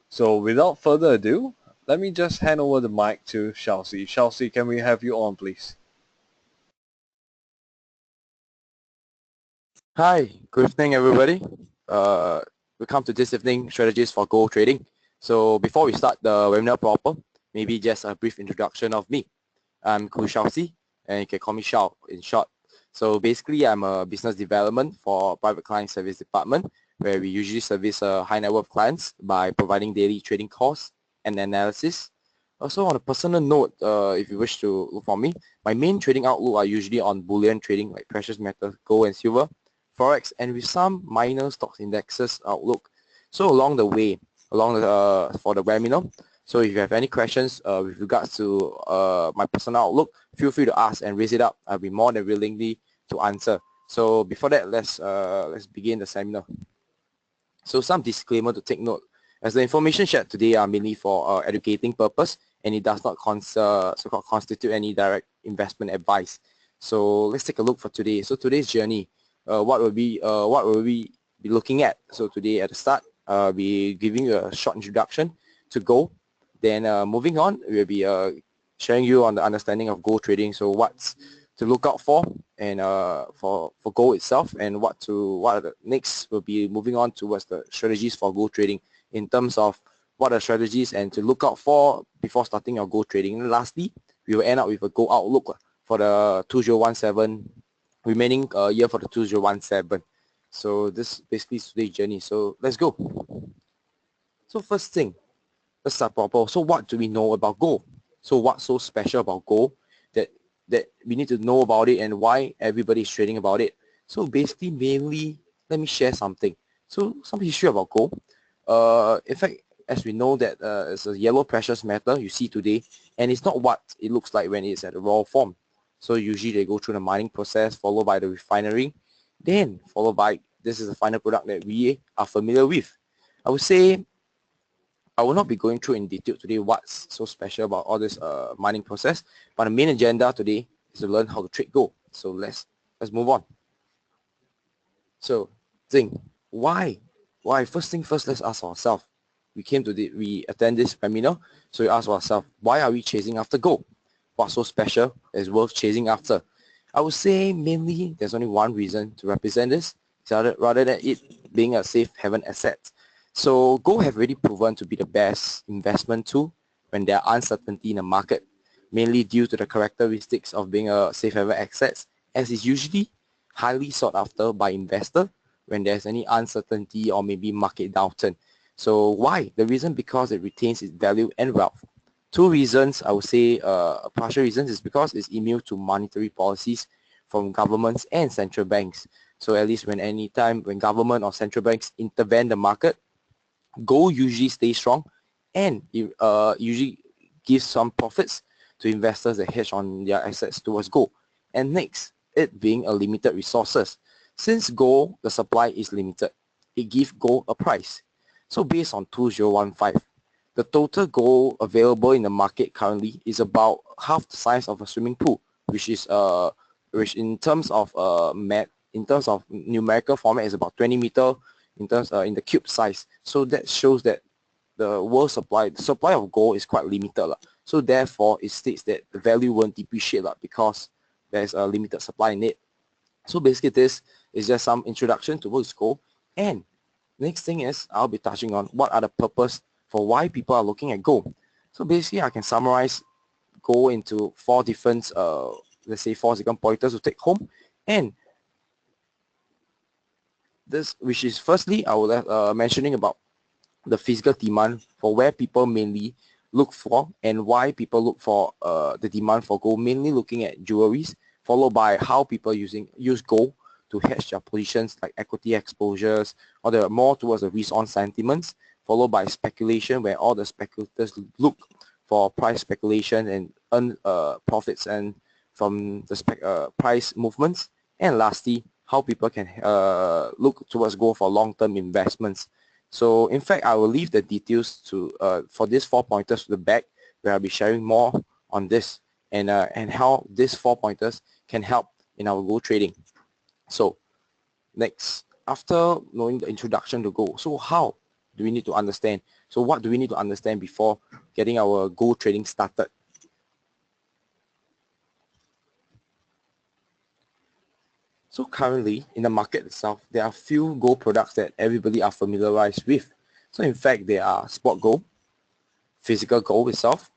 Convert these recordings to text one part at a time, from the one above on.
So without further ado, let me just hand over the mic to Shao Xi. Shao Xi, can we have you on, please? Hi, good evening, everybody. Welcome to this evening strategies for gold trading. So before we start the webinar proper, maybe just a brief introduction of me. I'm Khoo Shao Xi, and you can call me Shao in short. So basically, I'm a business development for private client service department, where we usually service high net worth clients by providing daily trading calls and analysis. Also, on a personal note, if you wish to look for me, my main trading outlook are usually on bullion trading like precious metals, gold and silver, forex, and with some minor stocks indexes outlook. So along the way, for the webinar, so if you have any questions with regards to my personal outlook, feel free to ask and raise it up. I'll be more than willingly to answer. So before that, let's begin the seminar. So some disclaimer to take note. As the information shared today are mainly for educating purpose, and it does not so-called constitute any direct investment advice. So let's take a look for today. So today's journey, what will we be looking at? So today at the start, we giving you a short introduction to gold. Then moving on, we'll be sharing you on the understanding of gold trading. So what's to look out for, and for gold itself, and what are the next will be moving on towards the strategies for gold trading in terms of what are strategies and to look out for before starting your gold trading. And lastly, we will end up with a gold outlook for the 2017 remaining year for the 2017. So this basically is today's journey. So let's go. So first thing, let's start proper. So what do we know about gold? So what's so special about gold that we need to know about it, and why everybody is trading about it? So basically, mainly, let me share something. So some history about gold. In fact, as we know that it's a yellow precious metal you see today, and it's not what it looks like when it's at the raw form. So usually they go through the mining process, followed by the refinery, then followed by this is the final product that we are familiar with. I would say I will not be going through in detail today what's so special about all this mining process, but the main agenda today is to learn how to trade gold. So let's move on. So think, why? Why? First thing first, let's ask ourselves. We attend this webinar, so we ask ourselves, why are we chasing after gold? What's so special is worth chasing after? I would say mainly there's only one reason to represent this, rather than it being a safe haven asset. So gold have already proven to be the best investment tool when there are uncertainty in the market, mainly due to the characteristics of being a safe haven asset, as it's usually highly sought after by investor when there's any uncertainty or maybe market downturn. So why? The reason because it retains its value and wealth. Two reasons, I would say partial reasons, is because it's immune to monetary policies from governments and central banks. So at least when any time when government or central banks intervene the market, gold usually stays strong, and it usually gives some profits to investors that hedge on their assets towards gold. And next, it being a limited resources. Since gold, the supply is limited, it gives gold a price. So based on 2015, the total gold available in the market currently is about half the size of a swimming pool, which is which in terms of in terms of numerical format is about 20 meter in terms in the cube size. So that shows that the supply of gold is quite limited. So therefore, it states that the value won't depreciate because there's a limited supply in it. So basically, this is just some introduction to what's gold. And next thing is I'll be touching on what are the purpose for why people are looking at gold. So basically, I can summarize gold into four different, let's say 4 pointers to take home. And this, which is firstly, I will mentioning about the physical demand for where people mainly look for, and why people look for the demand for gold, mainly looking at jewelries, followed by how people use gold to hedge their positions like equity exposures, or the more towards the risk on sentiments, followed by speculation, where all the speculators look for price speculation and earn profits and from the price movements. And lastly, how people can look towards gold for long-term investments. So in fact, I will leave the details to for these 4 pointers to the back, where I'll be sharing more on this and how these 4 pointers can help in our gold trading. So next, after knowing the introduction to gold, so how do we need to understand? So what do we need to understand before getting our gold trading started? So currently in the market itself, there are few gold products that everybody are familiarized with. So in fact, there are spot gold, physical gold itself,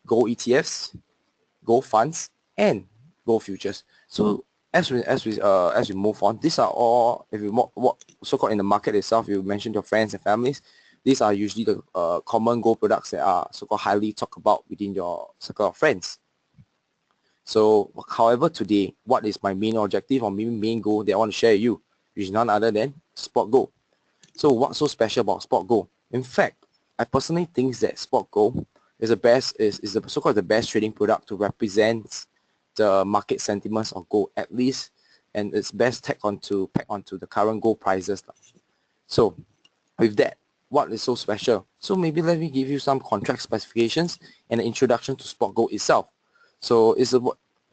gold ETFs, gold funds, and gold futures. So as we move on, these are all, if you what so-called in the market itself, you mentioned your friends and families. These are usually the common gold products that are so-called highly talked about within your circle of friends. So, however, today, what is my main objective or main goal that I want to share with you, which is none other than spot gold. So, what's so special about spot gold? In fact, I personally think that spot gold is the best, is the so-called the best trading product to represent the market sentiments of gold, at least, and it's best pack onto the current gold prices. So, with that, what is so special? So maybe let me give you some contract specifications and an introduction to spot gold itself. So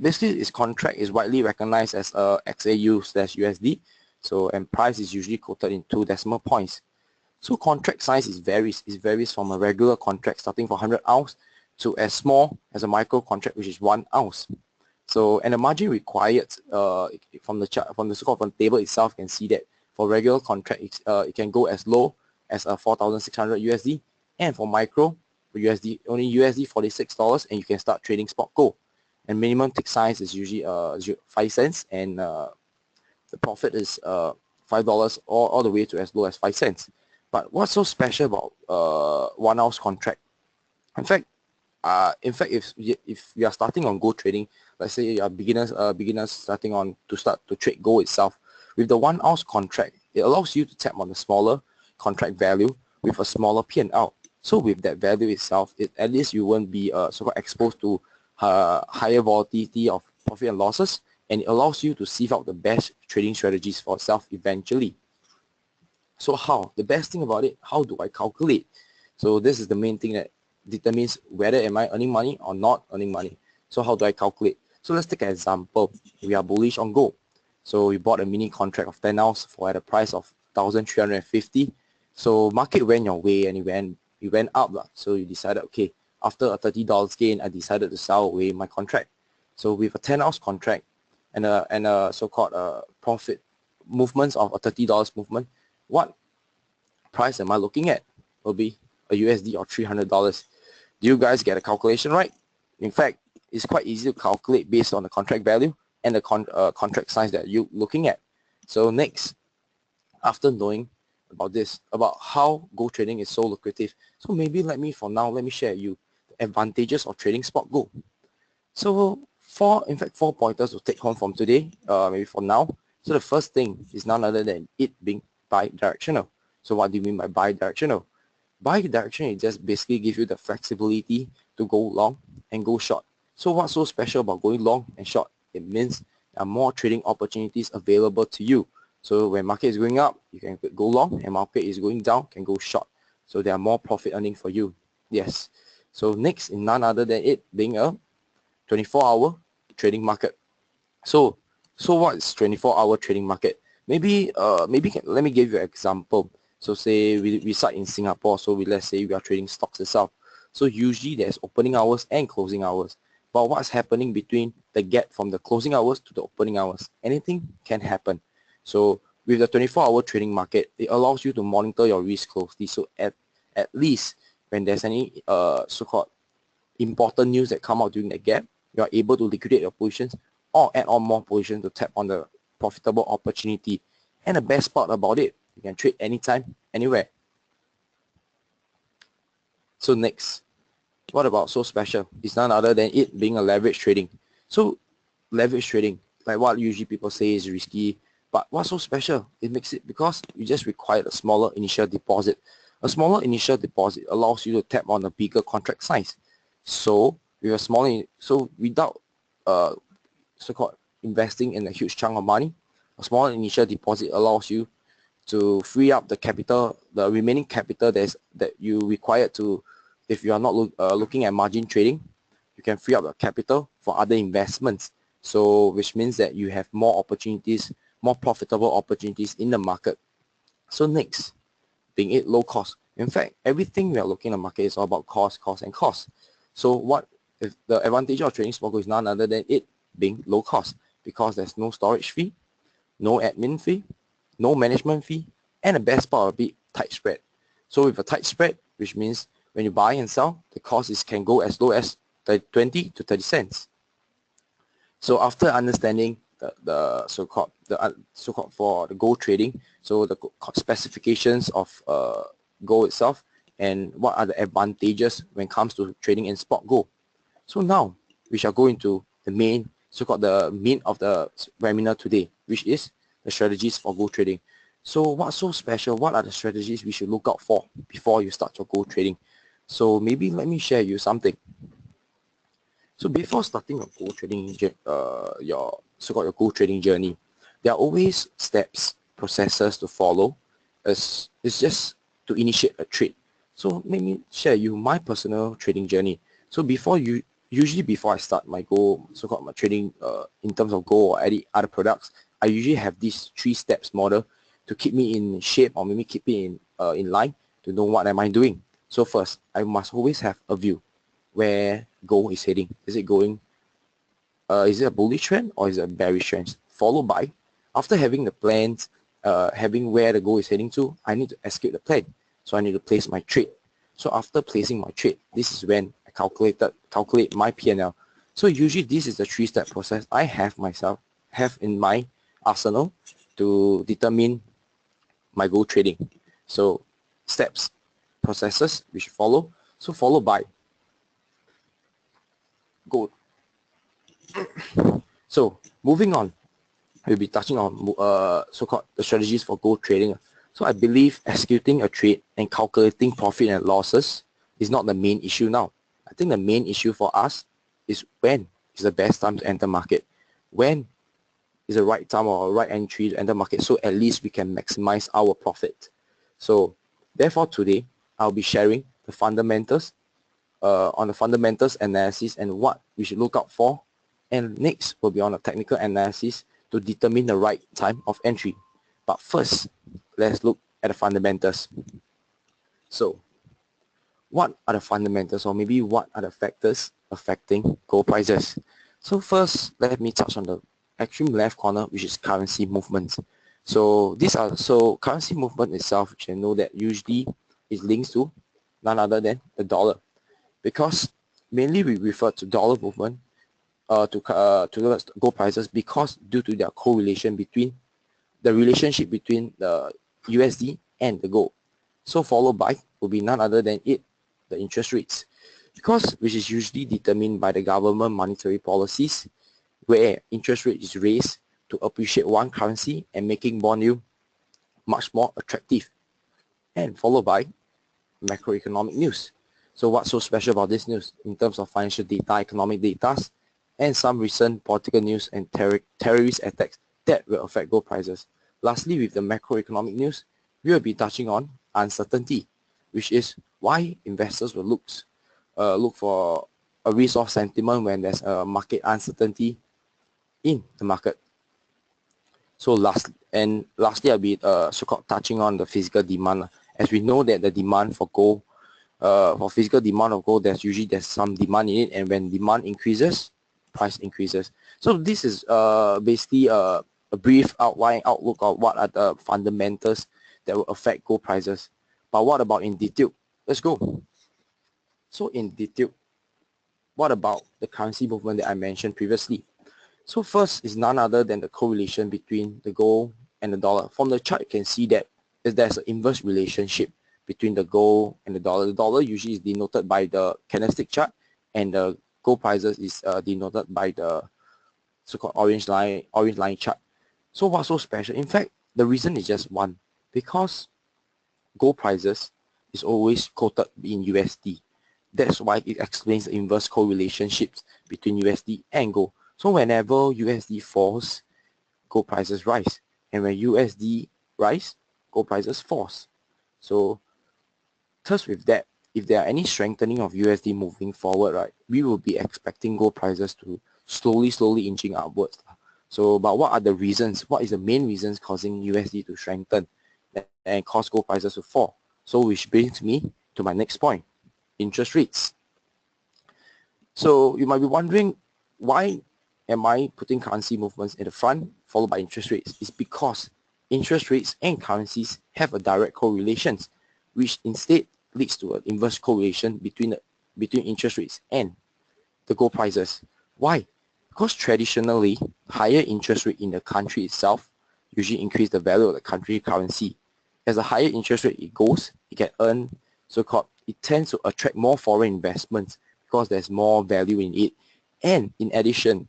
basically its contract is widely recognized as a XAU/USD. So and price is usually quoted in 2 decimal points. So contract size varies from a regular contract starting for 100 ounce to as small as a micro contract, which is 1 ounce. So and the margin required from the chart, from the so-called table itself, you can see that for regular contract it can go as low as 4,600 USD, and for micro USD only USD $46, and you can start trading spot gold. And minimum tick size is usually 5 cents, and the profit is $5 all the way to as low as 5 cents. But what's so special about 1 ounce contract? In fact, if you are starting on gold trading, let's say you are beginners starting on to trade gold itself, with the 1 ounce contract, it allows you to tap on the smaller contract value with a smaller P&L. So with that value itself, at least you won't be so exposed to higher volatility of profit and losses, and it allows you to sieve out the best trading strategies for yourself eventually. So how? The best thing about it, how do I calculate? So this is the main thing that determines whether am I earning money or not earning money. So how do I calculate? So let's take an example. We are bullish on gold. So we bought a mini contract of 10 ounce for at a price of 1,350. So market went your way and it went up. So you decided, okay, after a $30 gain, I decided to sell away my contract. So with a 10 ounce contract and a so-called profit movements of a $30 movement, what price am I looking at? Will be a USD or $300. Do you guys get a calculation right? In fact, it's quite easy to calculate based on the contract value and the contract size that you're looking at. So next, after knowing about this, about how gold trading is so lucrative, so maybe let me share you the advantages of trading spot gold. So in fact, 4 pointers to take home from today, maybe for now. So the first thing is none other than it being bi-directional. So what do you mean by bi-directional? Bi-directional, it just basically gives you the flexibility to go long and go short. So what's so special about going long and short? It means there are more trading opportunities available to you. So when market is going up, you can go long, and market is going down, can go short. So there are more profit earning for you. Yes. So next, in none other than it being a 24-hour trading market. So what is 24-hour trading market? Let me give you an example. So say we reside in Singapore, so let's say we are trading stocks itself. So usually there's opening hours and closing hours. But what's happening between the gap from the closing hours to the opening hours? Anything can happen. So with the 24-hour trading market, it allows you to monitor your risk closely. So at least when there's any so-called important news that come out during that gap, you are able to liquidate your positions or add on more positions to tap on the profitable opportunity. And the best part about it, you can trade anytime, anywhere. So next, what about so special? It's none other than it being a leverage trading. So leverage trading, like what usually people say is risky, but what's so special? It makes it because you just require a smaller initial deposit. A smaller initial deposit allows you to tap on a bigger contract size. So with a smaller, so without so-called investing in a huge chunk of money, a small initial deposit allows you to free up the capital, the remaining capital that you require to, if you are not looking at margin trading, you can free up the capital for other investments. So which means that you have more opportunities, more profitable opportunities in the market. So next, being it low cost. In fact, everything we are looking at the market is all about cost, cost, and cost. So what if the advantage of trading spot gold is none other than it being low cost, because there's no storage fee, no admin fee, no management fee, and the best part of it, tight spread. So with a tight spread, which means when you buy and sell, the cost can go as low as 20 to 30 cents. So after understanding the so-called for the gold trading, so the specifications of gold itself and what are the advantages when it comes to trading in spot gold. So now we shall go into the main so-called the meat of the webinar today, which is the strategies for gold trading. So what's so special? What are the strategies we should look out for before you start your gold trading? So maybe let me share you something. So before starting your gold trading, your so-called your gold trading journey, there are always steps, processes to follow. It's just to initiate a trade. So let me share you my personal trading journey. So usually before I start my gold, so-called my trading in terms of gold or any other products, I usually have this 3 steps model to keep me in shape or maybe keep me in line to know what am I doing. So first, I must always have a view where gold is heading. Is it going, is it a bullish trend or is it a bearish trend? Followed by, after having the plans, having where the gold is heading to, I need to execute the plan. So I need to place my trade. So after placing my trade, this is when I calculate my P&L. So usually this is the 3-step process I have in my arsenal to determine my gold trading. So steps, processes we should follow. So followed by gold. So moving on, we'll be touching on so-called the strategies for gold trading. So I believe executing a trade and calculating profit and losses is not the main issue now. I think the main issue for us is when is the best time to enter market. When is the right time or right entry to enter market, so at least we can maximize our profit. So therefore today, I'll be sharing the fundamentals on the fundamentals analysis and what we should look out for. And next will be on a technical analysis to determine the right time of entry. But first, let's look at the fundamentals. So what are the fundamentals, or maybe what are the factors affecting gold prices? So first, let me touch on the extreme left corner, which is currency movements. So currency movement itself, which I know that usually is linked to none other than the dollar, because mainly we refer to dollar movement to gold prices because due to their correlation between the relationship between the USD and the gold. So followed by will be none other than the interest rates, because which is usually determined by the government monetary policies, where interest rate is raised to appreciate one currency and making bond yield much more attractive. And followed by macroeconomic news. So what's so special about this news in terms of financial data, economic data, and some recent political news and terrorist attacks that will affect gold prices. Lastly, with the macroeconomic news, we will be touching on uncertainty, which is why investors will look for a risk-off sentiment when there's a market uncertainty in the market. So lastly, I'll be so-called touching on the physical demand, as we know that the demand for gold, for physical demand of gold, there's some demand in it, and when demand increases, price increases. So this is basically a brief outlook of what are the fundamentals that will affect gold prices. But what about in detail? Let's go. So in detail, what about the currency movement that I mentioned previously? So first is none other than the correlation between the gold and the dollar. From the chart, you can see that there's an inverse relationship between the gold and the dollar. The dollar usually is denoted by the candlestick chart, and the gold prices is denoted by the so-called orange line chart. So what's so special? In fact, the reason is just one, because gold prices is always quoted in USD. That's why it explains the inverse correlationships between USD and gold. So whenever USD falls, gold prices rise, and when USD rise, gold prices falls. So thus with that, if there are any strengthening of USD moving forward, right, we will be expecting gold prices to slowly inching upwards. So, but what are the reasons? What is the main reasons causing USD to strengthen and cause gold prices to fall? So which brings me to my next point, interest rates. So you might be wondering, why am I putting currency movements in the front followed by interest rates? It's because interest rates and currencies have a direct correlation, which instead leads to an inverse correlation between interest rates and the gold prices. Why? Because traditionally, higher interest rate in the country itself usually increase the value of the country currency. As a higher interest rate it goes, it can earn so-called, it tends to attract more foreign investments because there's more value in it. And in addition,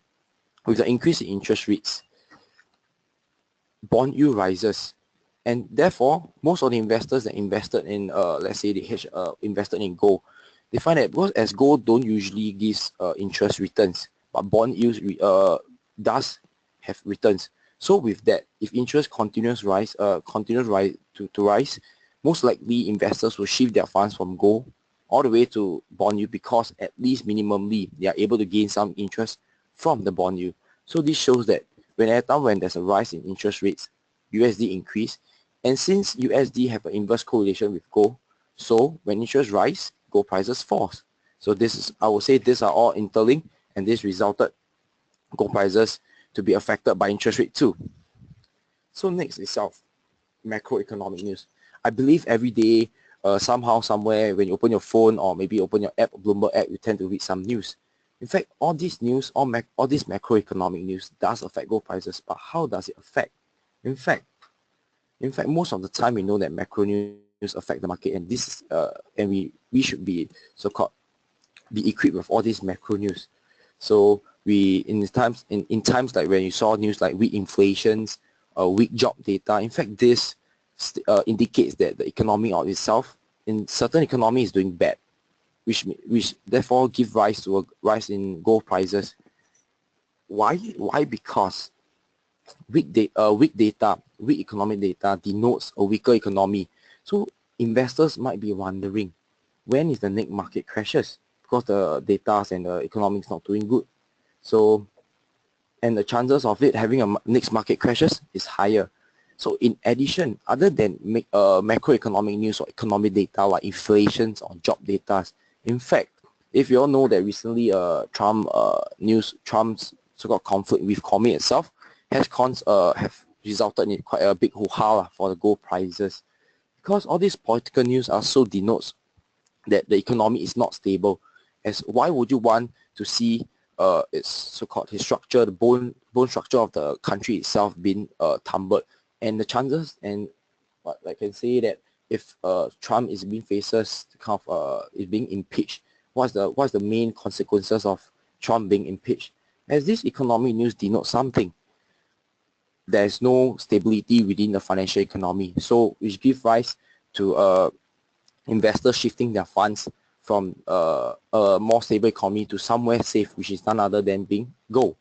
with the increase in interest rates, bond yield rises. And therefore, most of the investors that invested in, let's say they invested in gold, they find that because as gold don't usually give interest returns, but bond yields does have returns. So with that, if interest continues rise to rise, most likely investors will shift their funds from gold all the way to bond yield, because at least minimally they are able to gain some interest from the bond yield. So this shows that when there's a rise in interest rates, USD increase, and since USD have an inverse correlation with gold, so when interest rise, gold prices falls. So this is, I would say, these are all interlinked, and this resulted gold prices to be affected by interest rate too. So next itself, macroeconomic news. I believe every day, somehow, somewhere, when you open your phone or maybe open your app, Bloomberg app, you tend to read some news. In fact, all this news, all this macroeconomic news does affect gold prices, but how does it affect? In fact, most of the time we know that macro news affect the market, and this is, and we should be so-called be equipped with all these macro news. So we in times like when you saw news like weak inflations, weak job data, in fact this indicates that the economy of itself in certain economy is doing bad, which therefore give rise to a rise in gold prices. Why? Because weak economic data denotes a weaker economy. So investors might be wondering, when is the next market crashes? Because the data and the economics not doing good. So, and the chances of it having a next market crashes is higher. So in addition, other than macroeconomic news or economic data like inflations or job data, in fact, if you all know that recently Trump's so-called conflict with Comey itself have resulted in quite a big hoo-ha for the gold prices, because all these political news also denotes that the economy is not stable. As why would you want to see its so-called his structure, the bone structure of the country itself being tumbled, and the chances, and what I can say that if Trump is being faces kind of is being impeached, what's the main consequences of Trump being impeached? As this economic news denotes something, there is no stability within the financial economy, so which give rise to investors shifting their funds from a more stable economy to somewhere safe, which is none other than being gold.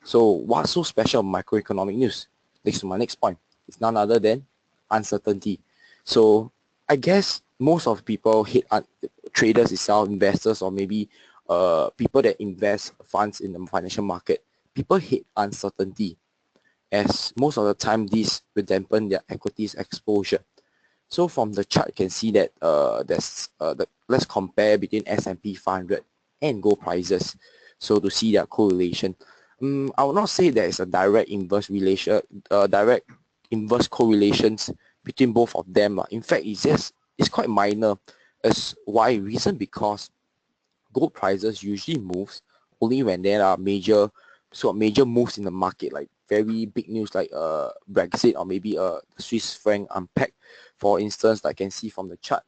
So what's so special about macroeconomic news? Next to my next point, it's none other than uncertainty. So I guess most of people hate traders itself, investors, or maybe people that invest funds in the financial market. People hate uncertainty, as most of the time this will dampen their equities exposure. So from the chart, you can see that let's compare between S&P 500 and gold prices. So to see their correlation, I will not say there is a direct inverse correlations between both of them. In fact, it's quite minor. As why reason? Because gold prices usually moves only when there are major moves in the market, like very big news like Brexit, or maybe Swiss franc unpack. For instance, I can see from the chart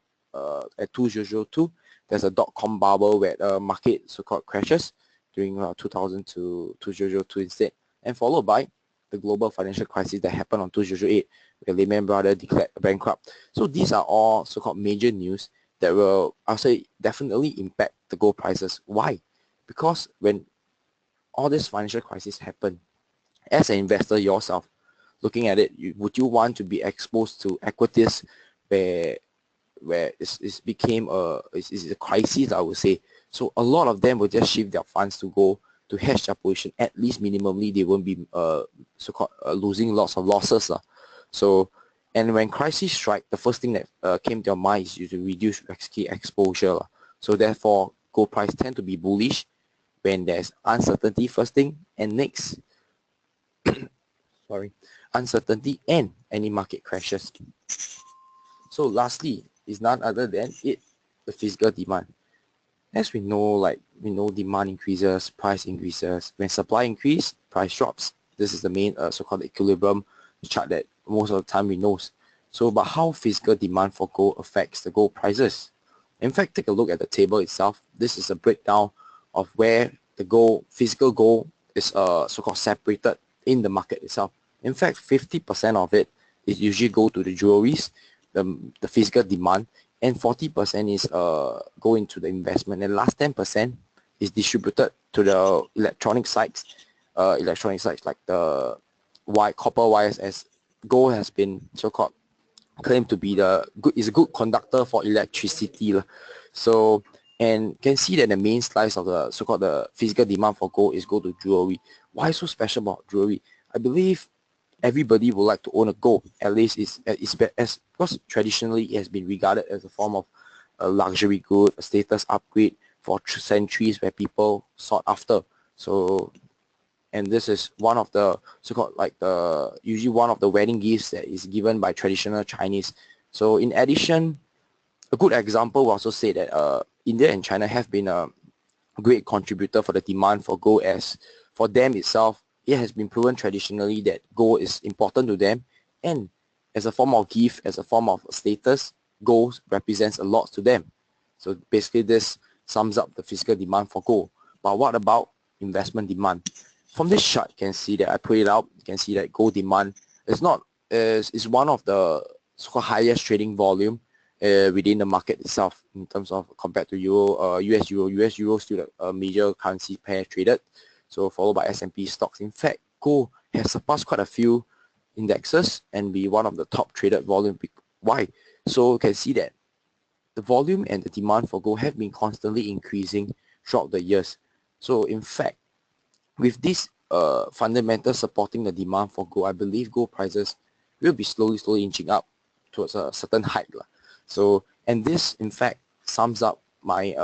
at 2002, there's a dot-com bubble where the market so-called crashes during 2000 to 2002 instead, and followed by the global financial crisis that happened on 2008, where Lehman Brothers declared bankrupt. So these are all so-called major news that will, I'll say, definitely impact the gold prices. Why? Because when all this financial crisis happen, as an investor yourself, looking at it, would you want to be exposed to equities where it's became a crisis, I would say. So a lot of them will just shift their funds to go to hedge their position. At least minimally, they won't be so-called losing lots of losses. So And when crisis strike, the first thing that came to your mind is to reduce risky exposure. So therefore, gold price tend to be bullish when there's uncertainty first thing, and next, sorry, uncertainty and any market crashes. So lastly, is none other than the physical demand. As we know, demand increases, price increases. When supply increase, price drops. This is the main so-called equilibrium chart that most of the time we know. So, but how physical demand for gold affects the gold prices? In fact, take a look at the table itself. This is a breakdown of where the physical gold is so-called separated in the market itself. In fact, 50% of it is usually go to the jewelries, the physical demand, and 40% is go into the investment, and last 10% is distributed to the electronic sites like the copper wires, as gold has been so-called claimed to be a good conductor for electricity. So, and can see that the main slice of the so-called the physical demand for gold is go to jewelry. Why so special about jewelry? I believe everybody would like to own a gold. At least because traditionally it has been regarded as a form of a luxury good, a status upgrade for centuries where people sought after. So, and this is one of the so-called usually one of the wedding gifts that is given by traditional Chinese. So in addition, a good example will also say that India and China have been a great contributor for the demand for gold, as for them itself, it has been proven traditionally that gold is important to them, and as a form of gift, as a form of status, gold represents a lot to them. So basically this sums up the physical demand for gold. But what about investment demand? From this chart, you can see that I put it out. You can see that gold demand is one of the so-called highest trading volume within the market itself in terms of compared to US euro still a major currency pair traded, so followed by S&P stocks. In fact, gold has surpassed quite a few indexes and be one of the top traded volume. Why? So you can see that the volume and the demand for gold have been constantly increasing throughout the years. So in fact, with this fundamentals supporting the demand for gold, I believe gold prices will be slowly inching up towards a certain height. So, and this in fact sums up my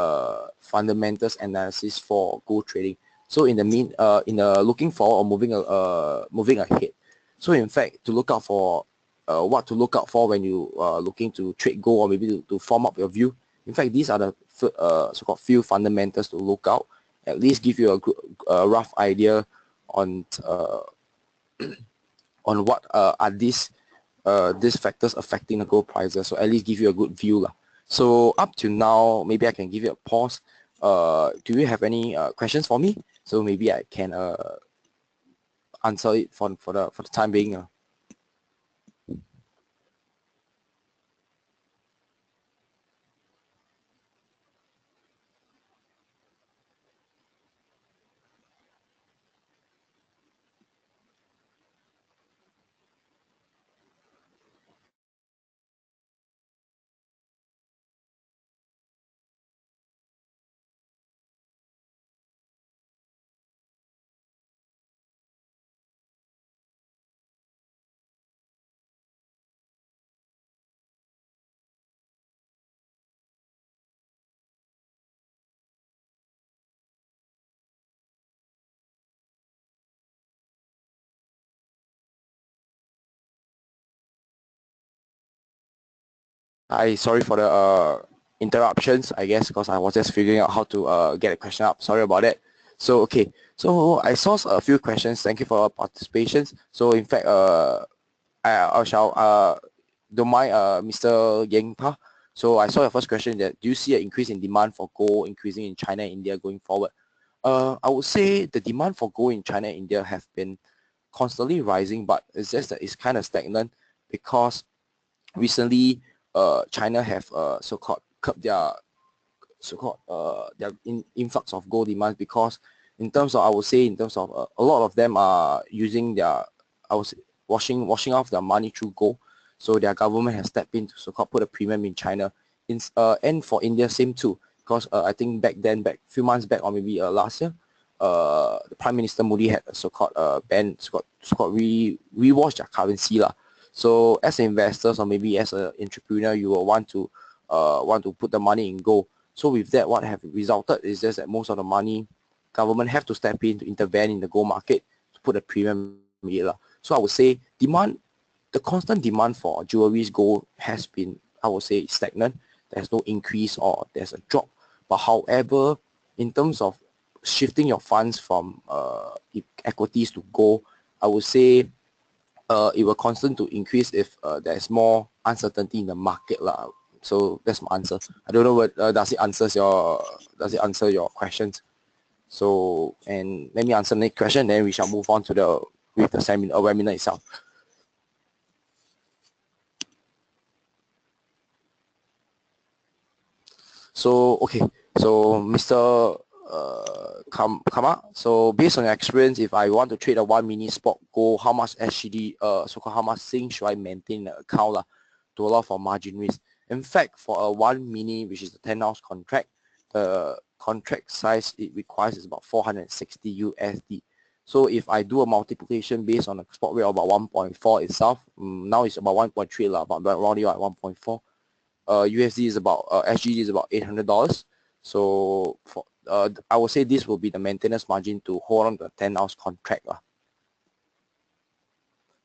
fundamentals analysis for gold trading. So in the looking forward or moving ahead. So in fact, to look out for what to look out for when you are looking to trade gold, or maybe to form up your view. In fact, these are the so-called few fundamentals to look out. At least give you a rough idea on on what are these factors affecting the gold prices. So at least give you a good view. So up to now, maybe I can give you a pause. Do you have any questions for me? So maybe I can answer it for the time being. Sorry for the interruptions, I guess, because I was just figuring out how to get a question up. Sorry about that. So, okay. So, I saw a few questions. Thank you for your participation. So, in fact, I shall, don't mind, Mr. Yang Pa. So, I saw your first question that do you see an increase in demand for gold increasing in China and India going forward? I would say the demand for gold in China and India have been constantly rising, but it's just that it's kind of stagnant because recently China have so-called curbed their influx of gold demand, because in terms of, I would say, in terms of a lot of them are using their, I was washing off their money through gold. So their government has stepped in to so-called put a premium in China. And for India, same too, because I think back few months back, or maybe last year, the Prime Minister Modi had a so-called ban, so-called rewash their currency lah. So as investors or maybe as an entrepreneur, you will want to put the money in gold. So with that, what have resulted is just that most of the money, government have to step in to intervene in the gold market to put a premium in it. So I would say the constant demand for jewelry's gold has been, I would say, stagnant. There's no increase or there's a drop. But however, in terms of shifting your funds from equities to gold, I would say it will constant to increase if there's more uncertainty in the market lah. So that's my answer. I don't know what does it answer your questions. So, and let me answer the next question, then we shall move on to the seminar webinar itself. So okay, so Mr. Kama, so based on your experience, if I want to trade a 1 mini spot gold, how much SGD, so-called how much SING should I maintain in the account to allow for margin risk? In fact, for a 1 mini, which is a 10-ounce contract, the contract size it requires is about 460 USD. So if I do a multiplication based on a spot rate of about 1.4 itself, now it's about 1.3 but rounding out at 1.4. USD is about SGD is about $800. So for I would say this will be the maintenance margin to hold on to a 10-ounce contract.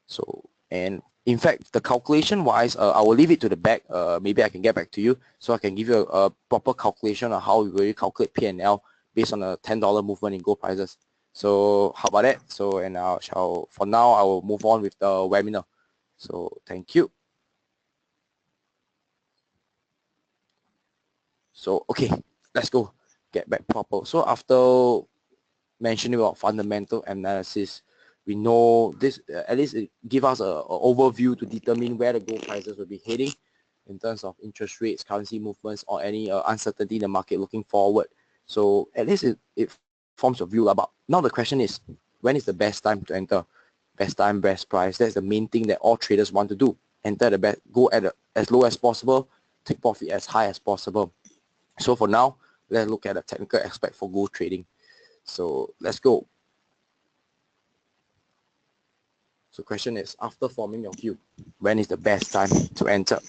So, and in fact, the calculation wise, I will leave it to the back. Maybe I can get back to you so I can give you a proper calculation on how we really calculate P&L based on a $10 movement in gold prices. So how about that? So, and for now, I will move on with the webinar. So thank you. So, okay, let's go get back proper. So after mentioning about fundamental analysis, we know this, at least it gives us an overview to determine where the gold prices will be heading in terms of interest rates, currency movements, or any uncertainty in the market looking forward. So at least it forms a view about. Now the question is, when is the best time to enter? Best time, best price. That's the main thing that all traders want to do. Enter the best, go at as low as possible, take profit as high as possible. So for now, let's look at the technical aspect for gold trading. So let's go. So question is, after forming your view, when is the best time to enter?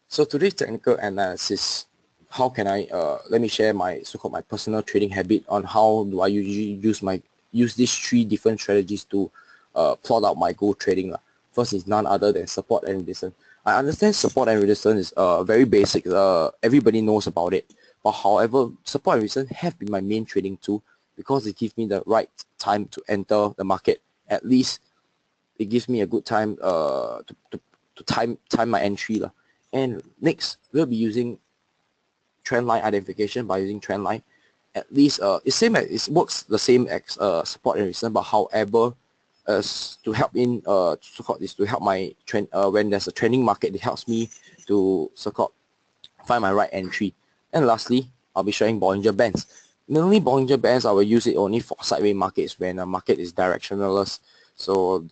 So today's technical analysis, how can I, let me share my so-called my personal trading habit on how do I usually use these 3 different strategies to plot out my gold trading. First is none other than support and resistance. I understand support and resistance is very basic. Everybody knows about it. But however, support and resistance have been my main trading tool because it gives me the right time to enter the market. At least it gives me a good time to time my entry. And next, we'll be using trend line identification by using trend line. At least it works the same as support and resistance, but however, to help in so-called is to help my trend when there's a trending market, it helps me to so-called find my right entry. And lastly, I'll be showing Bollinger Bands. Normally Bollinger Bands, I will use it only for sideways markets when a market is directionless. So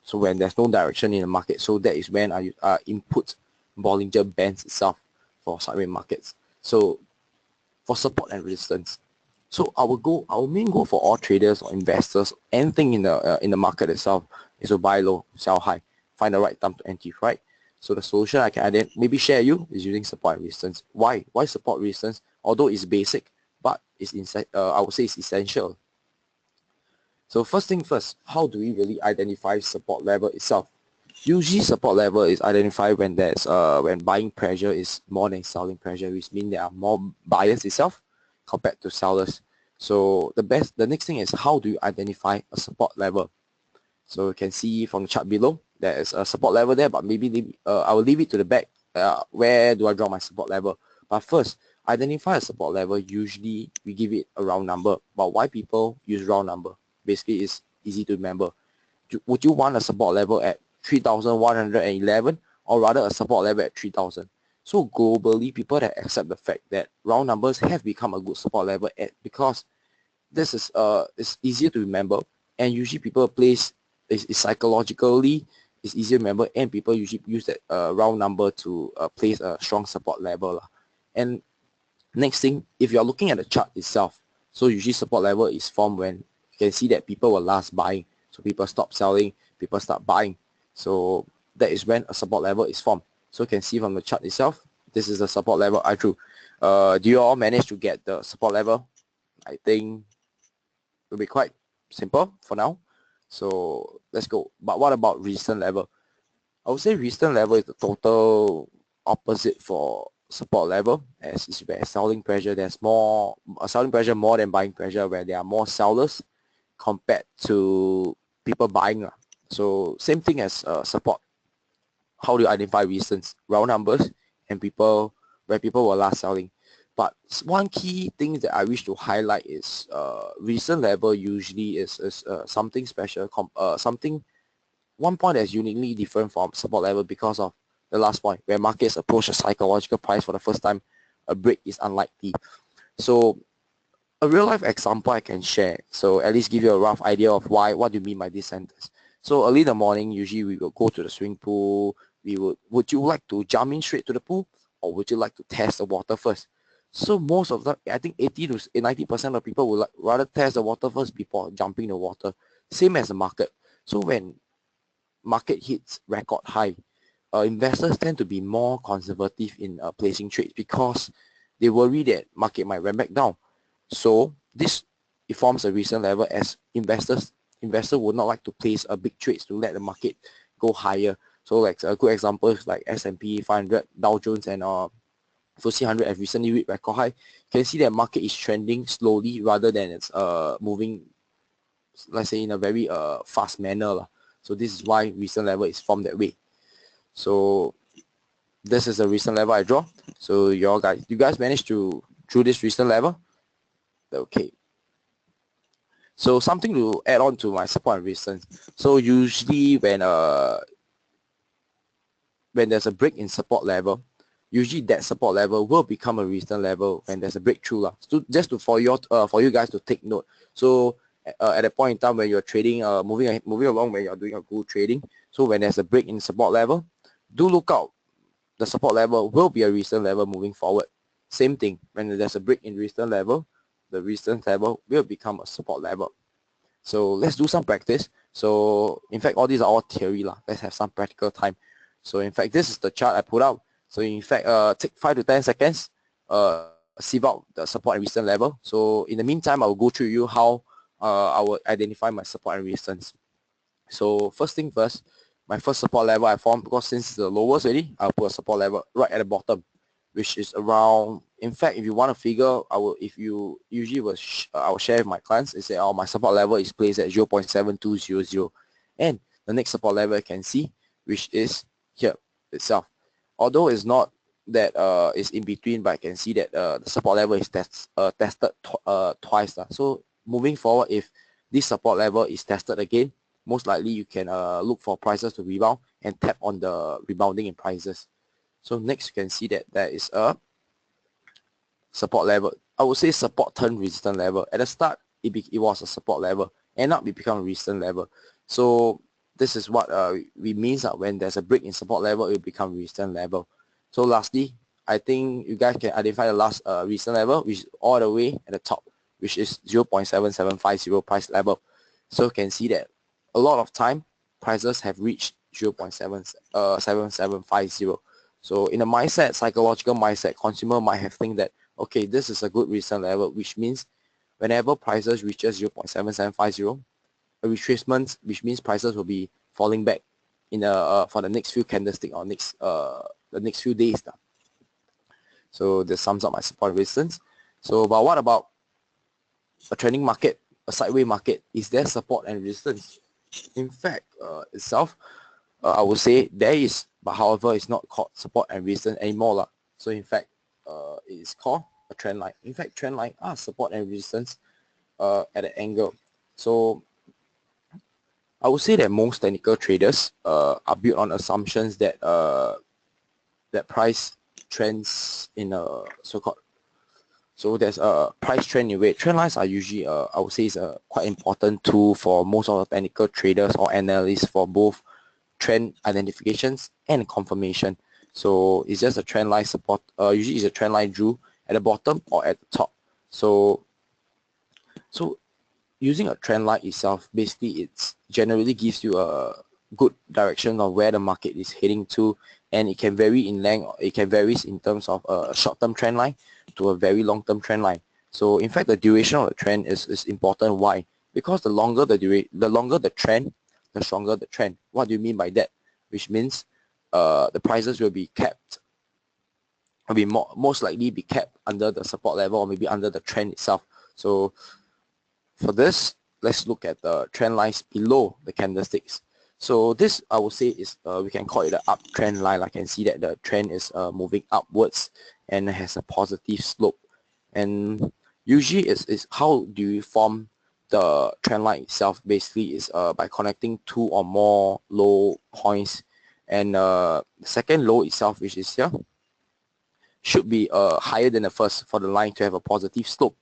so when there's no direction in the market, so that is when I input Bollinger Bands itself for sideways markets. So for support and resistance, so our main goal for all traders or investors, anything in the market itself, is to buy low, sell high, find the right time to enter, right? So the solution I can maybe share you is using support and resistance. Why? Why support resistance? Although it's basic, but it's I would say it's essential. So first thing first, how do we really identify support level itself? Usually support level is identified when there's when buying pressure is more than selling pressure, which means there are more buyers itself compared to sellers. So the next thing is, how do you identify a support level? So you can see from the chart below, there is a support level there, but maybe I will leave it to the back. Where do I draw my support level? But first, identify a support level. Usually we give it a round number. But why people use round number? Basically, it's easy to remember. Would you want a support level at 3,111 or rather a support level at 3,000? So globally, people that accept the fact that round numbers have become a good support level because this is it's easier to remember, and usually people place is psychologically it's easier to remember, and people usually use that round number to place a strong support level. And next thing, if you're looking at the chart itself, so usually support level is formed when you can see that people were last buying, so people stop selling, people start buying. So that is when a support level is formed. So you can see from the chart itself, this is the support level I drew. Do you all manage to get the support level? I think it will be quite simple for now. So let's go. But what about resistance level? I would say resistance level is the total opposite for support level, as is where selling pressure, there's more selling pressure more than buying pressure, where there are more sellers compared to people buying. So same thing as support. How do you identify resistance? Round numbers and people where people were last selling. But one key thing that I wish to highlight is resistance level usually is something special, something one point that's uniquely different from support level because of the last point, where markets approach a psychological price for the first time, a break is unlikely. So a real life example I can share, so at least give you a rough idea of what do you mean by this sentence. So early in the morning, usually we will go to the swimming pool. Would you like to jump in straight to the pool, or would you like to test the water first? So most of the, I think 80 to 90% of people would rather test the water first before jumping the water. Same as the market. So when market hits record high, investors tend to be more conservative in placing trades because they worry that market might ramp back down. So this, it forms a recent level, as investors would not like to place a big trades to let the market go higher. So like a good example is like S&P 500, Dow Jones, and FTSE 100 have recently reached record high. You can see that market is trending slowly rather than it's moving, let's say, in a very fast manner. So this is why recent level is formed that way. So this is a recent level I draw. So you guys managed to draw this recent level? Okay. So something to add on to my support and resistance. So usually when there's a break in support level, usually that support level will become a resistance level when there's a breakthrough. So just for you guys to take note. So at a point in time when you're trading, moving along when you're doing a good trading, so when there's a break in support level, do look out. The support level will be a resistance level moving forward. Same thing, when there's a break in resistance level, the resistance level will become a support level. So let's do some practice. So in fact, all these are all theory. Let's have some practical time. So in fact, this is the chart I put out. So in fact, take 5 to 10 seconds, sieve out the support and resistance level. So in the meantime, I will go through you how I will identify my support and resistance. So first thing first, my first support level I formed, because since it's the lowest already, I'll put a support level right at the bottom, which is around, in fact, if you want to figure, I will share with my clients and say, oh, my support level is placed at 0.7200. And the next support level I can see, which is here itself. Although it's not that it's in between, but I can see that the support level is tested twice. So moving forward, if this support level is tested again, most likely you can look for prices to rebound and tap on the rebounding in prices. So next you can see that there is a support level. I would say support turn resistance level. At the start, it was a support level. End up it become a resistance level. So this is what we means that when there's a break in support level, it will become resistance level. So lastly, I think you guys can identify the last resistance level, which is all the way at the top, which is 0.7750 price level. So you can see that a lot of time prices have reached 0.7750. So in a mindset, psychological mindset, consumer might have think that, okay, this is a good resistance level, which means whenever prices reaches 0.7750, a retracement, which means prices will be falling back in for the next few candlestick or the next few days. So this sums up my support resistance. So, but what about a trending market, a sideways market? Is there support and resistance? In fact, itself, I would say there is, but however, it's not called support and resistance anymore. So in fact, it is called a trend line. In fact, trend line are support and resistance at an angle. So I would say that most technical traders are built on assumptions that that price trends in a so-called. So there's a price trend in rate. Trend lines are usually, I would say, is a quite important tool for most of the technical traders or analysts for both trend identifications and confirmation. So it's just a trend line support. Usually it's a trend line drew at the bottom or at the top. So using a trend line itself, basically it's generally gives you a good direction of where the market is heading to, and it can vary in length, it can vary in terms of a short-term trend line to a very long-term trend line. So in fact, the duration of the trend is important. Why? Because the longer the trend, the stronger the trend. What do you mean by that? Which means the prices will be kept, will be most likely be kept under the support level or maybe under the trend itself. So for this, let's look at the trend lines below the candlesticks. So this, I would say, is we can call it an uptrend line. I can see that the trend is moving upwards and has a positive slope. And usually, is how do you form the trend line itself? Basically, is by connecting two or more low points, and the second low itself, which is here, should be higher than the first for the line to have a positive slope.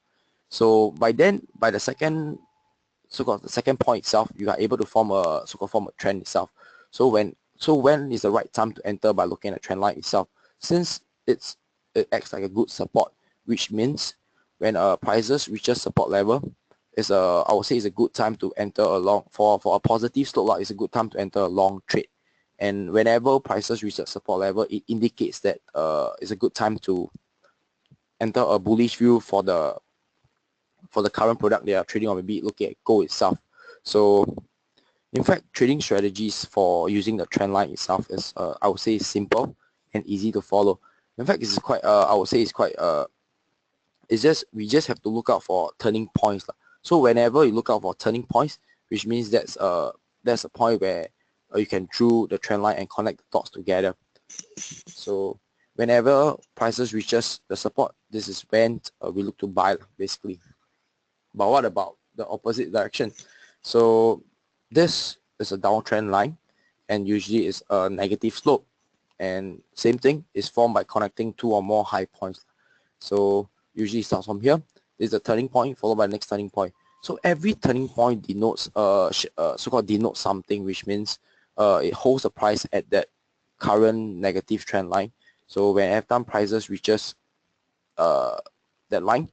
So by the second so-called the second point itself, you are able to form a form a trend itself. So when is the right time to enter? By looking at the trend line itself, since it acts like a good support, which means when prices reaches support level, is I would say is a good time to enter a long for a positive slope line. It's a good time to enter a long trade. And whenever prices reach the support level, it indicates that it's a good time to enter a bullish view for the current product they are trading, or maybe looking at gold itself. So in fact, trading strategies for using the trend line itself is I would say simple and easy to follow. In fact, it's quite I would say it's quite it's just we just have to look out for turning points. So whenever you look out for turning points, which means that's a point where you can draw the trend line and connect the dots together. So whenever prices reaches the support, this is when we look to buy basically. But what about the opposite direction? So this is a downtrend line, and usually is a negative slope, and same thing is formed by connecting two or more high points. So usually it starts from here. This is a turning point followed by the next turning point. So every turning point denotes so-called denotes something, which means it holds the price at that current negative trend line. So whenever prices reaches that line,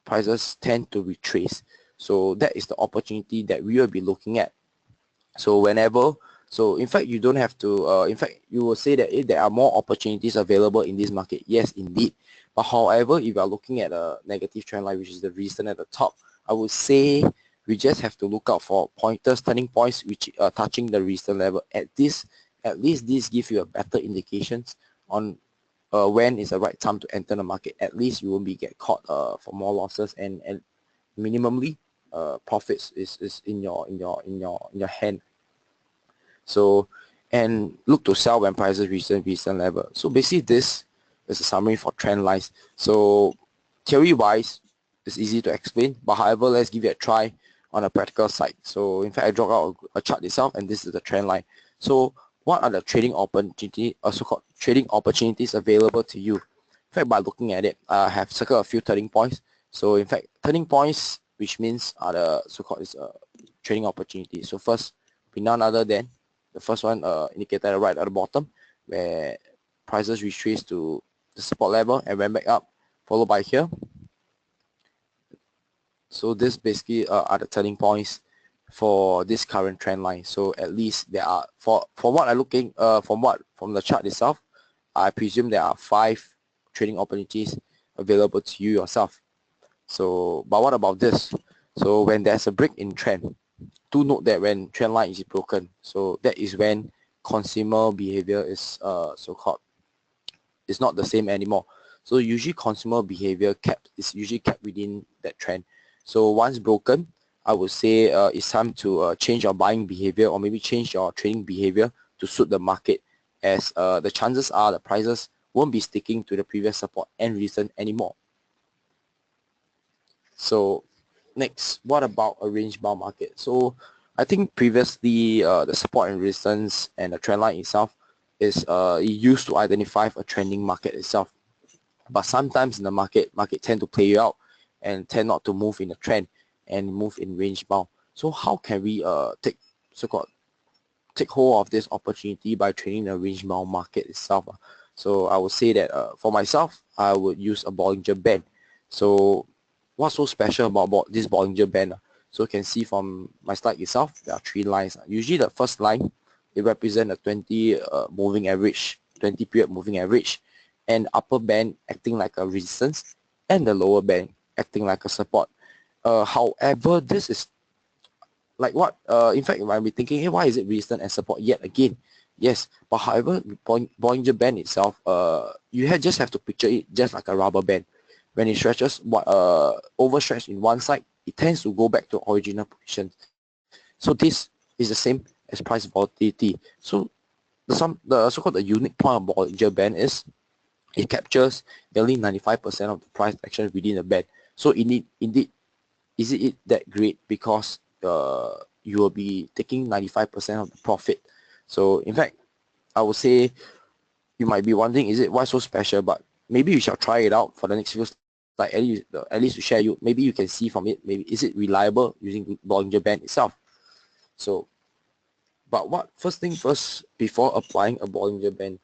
prices tend to retrace. So that is the opportunity that we will be looking at. So whenever, so in fact, you don't have to, in fact, you will say that there are more opportunities available in this market. Yes, indeed. But however, if you are looking at a negative trend line, which is the reason at the top, I would say we just have to look out for pointers, turning points, which are touching the resistance level. At least this gives you a better indications on when is the right time to enter the market. At least you won't be get caught for more losses, and minimally profits is in your hand. So, and look to sell when prices reach the recent level. So basically this is a summary for trend lines. So theory wise it's easy to explain, but however, let's give it a try on a practical side. So in fact, I draw out a chart itself, and this is the trend line. So what are the trading opportunity, so-called trading opportunities available to you? In fact, by looking at it, I have circled a few turning points. So in fact, turning points, which means are the so-called trading opportunities. So first, be none other than the first one indicated right at the bottom, where prices retrace to the support level and went back up, followed by here. So this basically are the turning points for this current trend line. So at least there are, from what I'm looking from the chart itself, I presume there are 5 trading opportunities available to you yourself. So but what about this? So when there's a break in trend, do note that when trend line is broken, so that is when consumer behavior is so-called is not the same anymore. So usually consumer behavior is usually kept within that trend. So once broken, I would say it's time to change your buying behavior, or maybe change your trading behavior to suit the market, as the chances are the prices won't be sticking to the previous support and resistance anymore. So next, what about a range bound market? So I think previously the support and resistance and the trend line itself is used to identify a trending market itself. But sometimes in the market tend to play you out and tend not to move in the trend and move in range bound. So how can we take hold of this opportunity by trading the range bound market itself? So I would say that for myself, I would use a Bollinger Band. So what's so special about this Bollinger Band? So you can see from my slide itself, there are 3 lines. Usually the first line it represents a 20 moving average, 20 period moving average, and upper band acting like a resistance, and the lower band acting like a support. However, this is like what, in fact, you might be thinking, hey, why is it resistance and support yet again? Yes, but however, Bollinger Band itself, just have to picture it just like a rubber band. When it stretches, overstretched in one side, it tends to go back to original position. So this is the same as price volatility. So the so-called the unique point of Bollinger Band is it captures nearly 95% of the price action within the band. So indeed, is it that great because you will be taking 95% of the profit. So in fact, I would say you might be wondering, is it why so special? But maybe you shall try it out for the next few, like at least to share you. Maybe you can see from it. Maybe is it reliable using Bollinger Band itself? So, but what first thing first before applying a Bollinger Band?